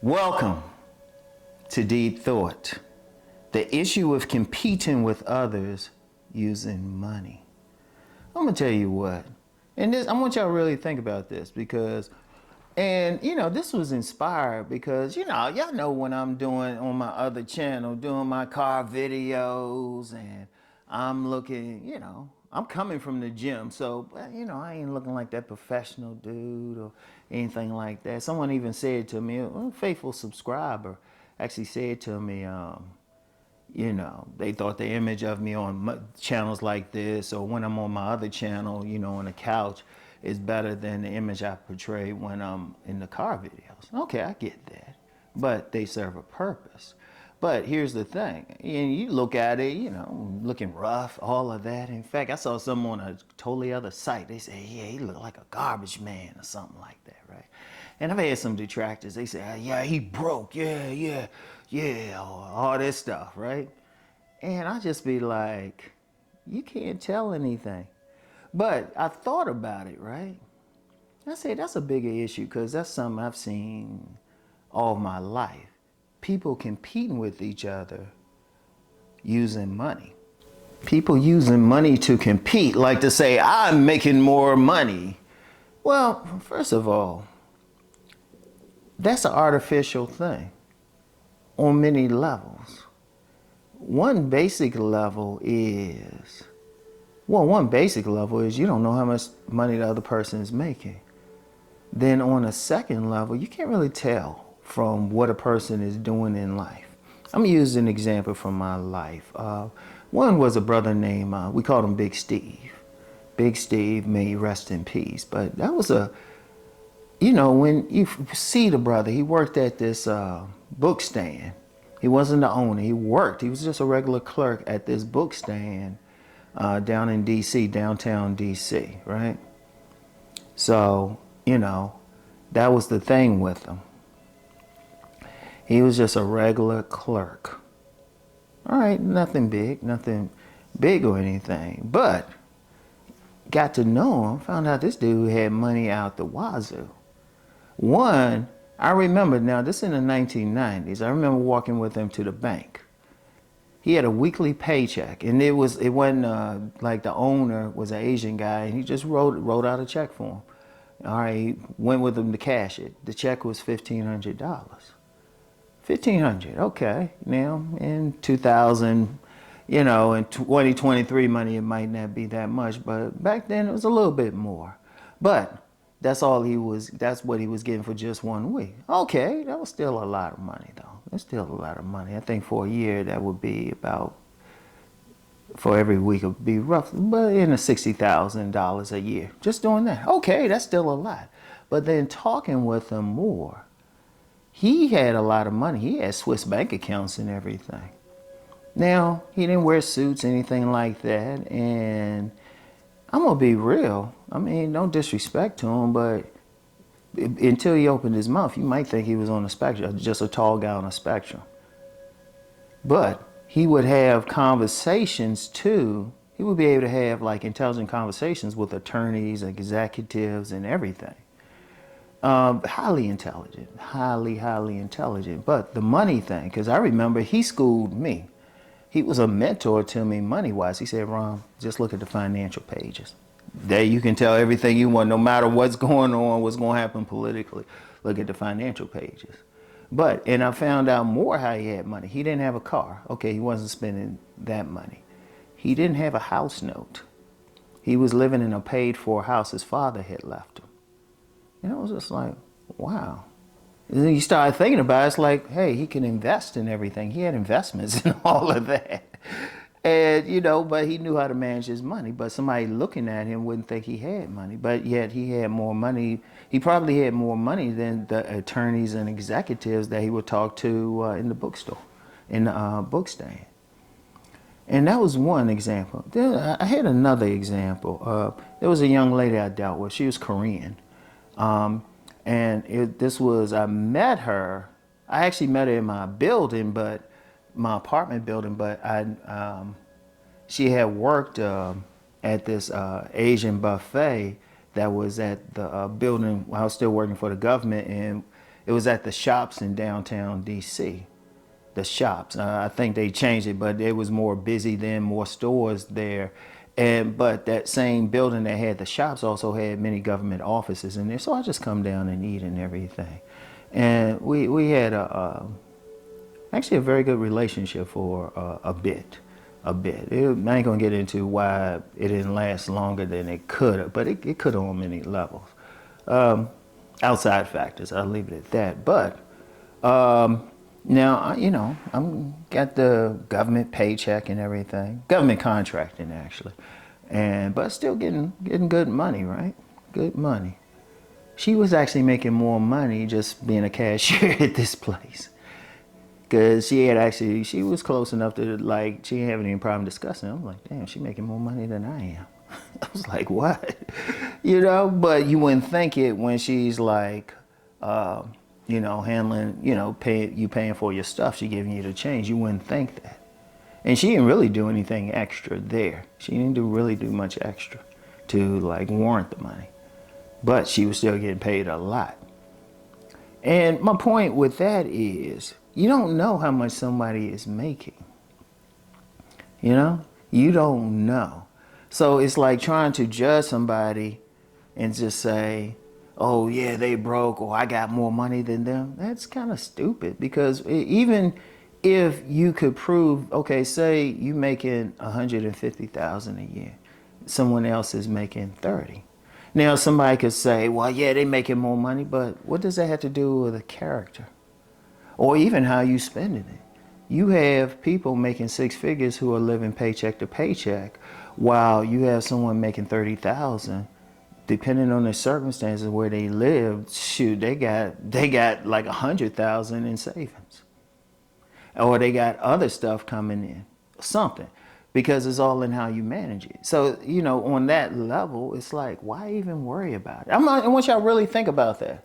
Welcome to Deep Thought, the issue of competing with others using money. I'm gonna tell you what, and this, I want y'all to really think about this because, this was inspired because, y'all know when I'm doing on my other channel, doing my car videos and I'm looking, I'm coming from the gym, so, I ain't looking like that professional dude or anything like that. Someone even said to me, a faithful subscriber actually said to me, they thought the image of me on channels like this or when I'm on my other channel, on the couch is better than the image I portray when I'm in the car videos. Okay, I get that, but they serve a purpose. But here's the thing, you look at it, looking rough, all of that. In fact, I saw someone on a totally other site. They say, yeah, he looked like a garbage man or something like that, right? And I've had some detractors. They say, yeah, he broke, yeah, all this stuff, right? And I just be like, you can't tell anything. But I thought about it, right? I said, that's a bigger issue because that's something I've seen all my life. People competing with each other using money. People using money to compete, like to say, I'm making more money. Well, first of all, that's an artificial thing on many levels. One basic level is you don't know how much money the other person is making. Then on a second level, you can't really tell from what a person is doing in life. I'm going to use an example from my life. One was a brother named, we called him Big Steve. Big Steve, may he rest in peace. But that was when you see the brother, he worked at this book stand. He wasn't the owner, he worked. He was just a regular clerk at this book stand down in D.C., downtown D.C., right? So, that was the thing with him. He was just a regular clerk. All right, nothing big or anything. But got to know him, found out this dude had money out the wazoo. One, I remember, now this in the 1990s, I remember walking with him to the bank. He had a weekly paycheck, and it wasn't like the owner was an Asian guy, and he just wrote out a check for him. All right, went with him to cash it. The check was $1,500. $1,500, okay. Now in 2000, in 2023 money, it might not be that much, but back then it was a little bit more. But that's what he was getting for just 1 week. Okay, that was still a lot of money though. That's still a lot of money. I think for a year that would be about, for every week it would be roughly, but in the $60,000 a year. Just doing that. Okay, that's still a lot. But then talking with him more, he had a lot of money. He had Swiss bank accounts and everything. Now, he didn't wear suits, anything like that. And I'm going to be real. I mean, no disrespect to him, but until he opened his mouth, you might think he was on the spectrum, just a tall guy on a spectrum. But he would have conversations too. He would be able to have like intelligent conversations with attorneys, executives, and everything. Highly intelligent, highly intelligent. But the money thing, because I remember he schooled me. He was a mentor to me money-wise. He said, Rom, just look at the financial pages. There you can tell everything you want, no matter what's going on, what's going to happen politically. Look at the financial pages. And I found out more how he had money. He didn't have a car. Okay, he wasn't spending that money. He didn't have a house note. He was living in a paid-for house his father had left him. And I was just like, wow. And then you start thinking about it, it's like, hey, he can invest in everything. He had investments and all of that. And, but he knew how to manage his money. But somebody looking at him wouldn't think he had money. But yet he had more money. He probably had more money than the attorneys and executives that he would talk to in the bookstore, in the book stand. And that was one example. Then I had another example. There was a young lady I dealt with. She was Korean. I met her, I actually met her in my building, my apartment building, but she had worked at this Asian buffet that was at the building while I was still working for the government, and It was at the shops in downtown D.C. The shops. I think they changed it, but it was more busy then, more stores there. But that same building that had the shops also had many government offices in there. So I just come down and eat and everything. And we had actually a very good relationship for a bit. I ain't gonna get into why it didn't last longer than it could have, but it could have on many levels. Outside factors, I'll leave it at that. But now, I'm got the government paycheck and everything, government contracting actually, but still getting good money, right? Good money. She was actually making more money just being a cashier at this place. Because she was close enough to, like, she didn't have any problem discussing it. I'm like, damn, she making more money than I am. I was like, what? But you wouldn't think it when she's like, handling, paying for your stuff. She giving you the change. You wouldn't think that. And she didn't really do anything extra there. She didn't really do much extra to, like, warrant the money. But she was still getting paid a lot. And my point with that is, you don't know how much somebody is making. You don't know. So it's like trying to judge somebody and just say, oh yeah, they broke, or I got more money than them. That's kind of stupid, because even if you could prove, okay, say you making $150,000 a year, someone else is making 30. Now somebody could say, well, yeah, they making more money, but what does that have to do with a character? Or even how you spending it. You have people making six figures who are living paycheck to paycheck, while you have someone making 30,000. Depending on the circumstances where they live, shoot, they got like 100,000 in savings, or they got other stuff coming in, something, because it's all in how you manage it. So on that level, it's like, why even worry about it? I want y'all to really think about that.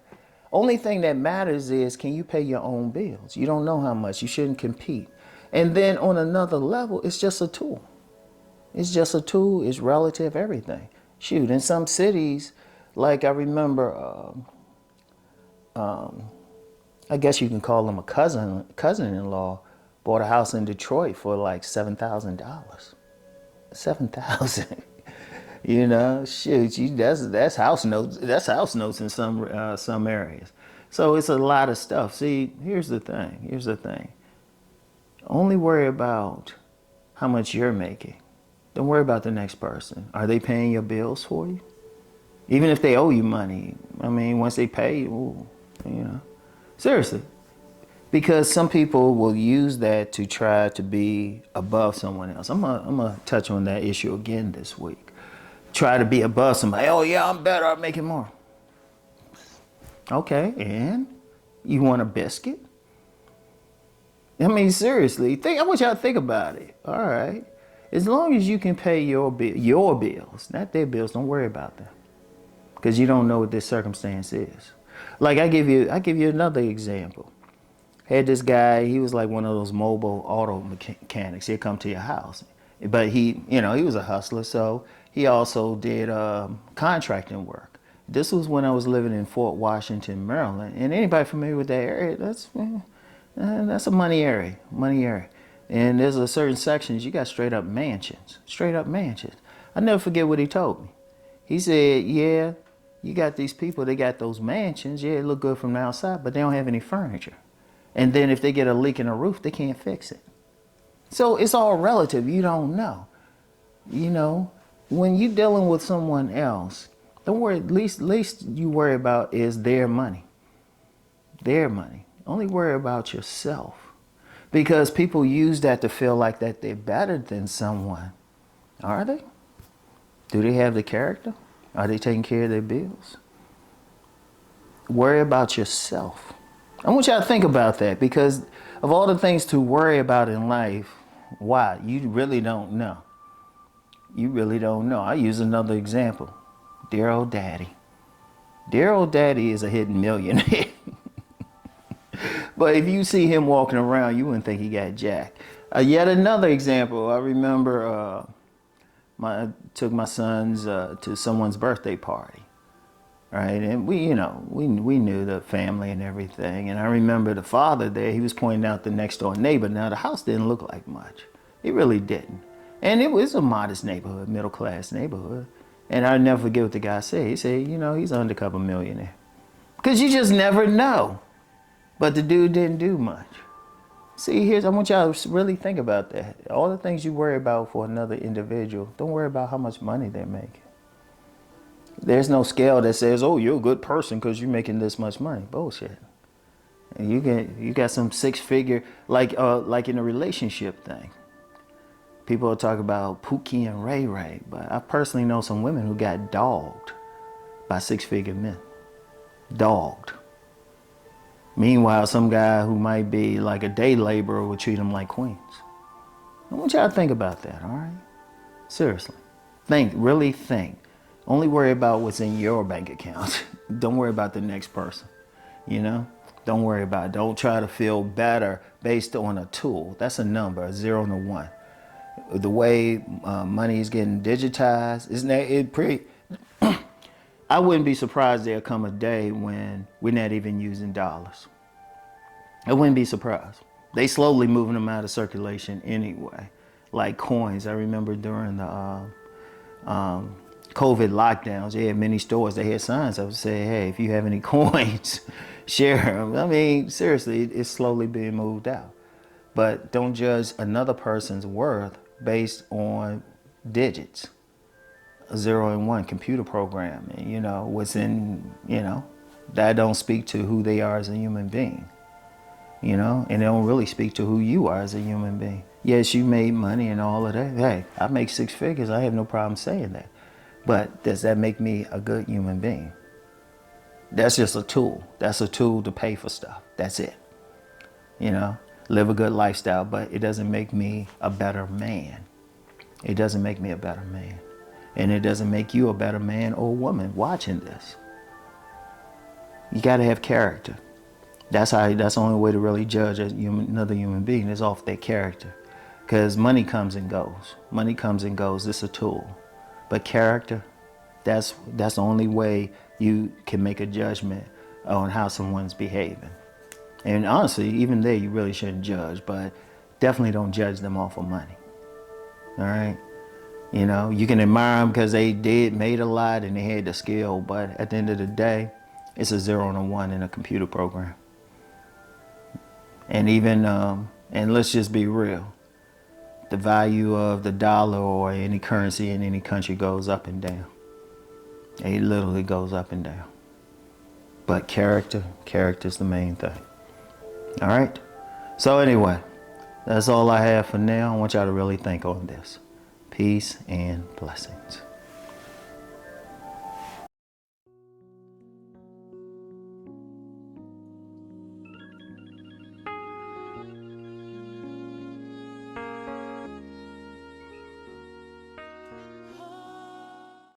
Only thing that matters is, can you pay your own bills? You don't know how much. You shouldn't compete. And then on another level, it's just a tool. It's just a tool. It's relative, everything. Shoot, in some cities, like I remember, I guess you can call him a cousin-in-law, bought a house in Detroit for like $7,000. $7,000. Shoot, that's house notes. That's house notes in some areas. So it's a lot of stuff. See, here's the thing. Only worry about how much you're making. Don't worry about the next person. Are they paying your bills for you? Even if they owe you money. I mean, once they pay, seriously. Because some people will use that to try to be above someone else. I'm gonna touch on that issue again this week. Try to be above somebody. Oh yeah, I'm better, I'm making more. Okay, and you want a biscuit? I mean, seriously, I want y'all to think about it. All right, as long as you can pay your bills, not their bills, don't worry about them, because you don't know what this circumstance is. Like I give you another example. Had this guy, he was like one of those mobile auto mechanics. He'd come to your house, but he was a hustler, so he also did contracting work. This was when I was living in Fort Washington, Maryland. And anybody familiar with that area, that's a money area. And there's a certain sections, you got straight up mansions. I never forget what he told me. He said, yeah, you got these people, they got those mansions. Yeah, it look good from the outside, but they don't have any furniture. And then if they get a leak in the roof, they can't fix it. So it's all relative. You don't know. When you're dealing with someone else, don't worry. At least you worry about is their money. Their money. Only worry about yourself, because people use that to feel like that they're better than someone. Are they? Do they have the character? Are they taking care of their bills? Worry about yourself. I want y'all to think about that, because of all the things to worry about in life, why? You really don't know. You really don't know. I use another example. Dear old daddy. Dear old daddy is a hidden millionaire. But if you see him walking around, you wouldn't think he got jack. Yet another example. I remember I took my sons to someone's birthday party. right? And we, you know, we knew the family and everything. And I remember the father there, he was pointing out the next door neighbor. Now the house didn't look like much. It really didn't. And it was a modest neighborhood, middle class neighborhood. And I'll never forget what the guy said. He said, you know, he's an undercover millionaire. Because you just never know. But the dude didn't do much. See, I want y'all to really think about that. All the things you worry about for another individual, don't worry about how much money they're making. There's no scale that says, oh, you're a good person because you're making this much money. Bullshit. And you got some six-figure, like in a relationship thing. People will talk about Pookie and Ray Ray, but I personally know some women who got dogged by six-figure men. Dogged. Meanwhile, some guy who might be like a day laborer would treat them like queens. I want y'all to think about that, all right? Seriously. Think, really think. Only worry about what's in your bank account. Don't worry about the next person, you know? Don't worry about it. Don't try to feel better based on a tool. That's a number, a 0 and a 1. The way money is getting digitized, isn't that it pretty? I wouldn't be surprised there'll come a day when we're not even using dollars. I wouldn't be surprised. They slowly moving them out of circulation anyway, like coins. I remember during the COVID lockdowns, they had many stores, they had signs that would say, hey, if you have any coins, share them. I mean, seriously, it's slowly being moved out. But don't judge another person's worth based on digits. A 0 and 1 computer programming, you know, what's in, you know, that don't speak to who they are as a human being, you know, and they don't really speak to who you are as a human being. Yes, you made money and all of that. Hey, I make 6 figures. I have no problem saying that. But does that make me a good human being? That's just a tool. That's a tool to pay for stuff. That's it. You know, live a good lifestyle, but it doesn't make me a better man. It doesn't make me a better man. And it doesn't make you a better man or woman watching this. You got to have character. That's the only way to really judge another human being is off their character. Because money comes and goes. Money comes and goes. It's a tool. But character, that's the only way you can make a judgment on how someone's behaving. And honestly, even there, you really shouldn't judge, but definitely don't judge them off of money. All right? You know, you can admire them because they made a lot and they had the skill, but at the end of the day, it's a 0 and a 1 in a computer program. And even, and let's just be real, the value of the dollar or any currency in any country goes up and down. It literally goes up and down. But character's the main thing. All right? So anyway, that's all I have for now. I want y'all to really think on this. Peace and blessings.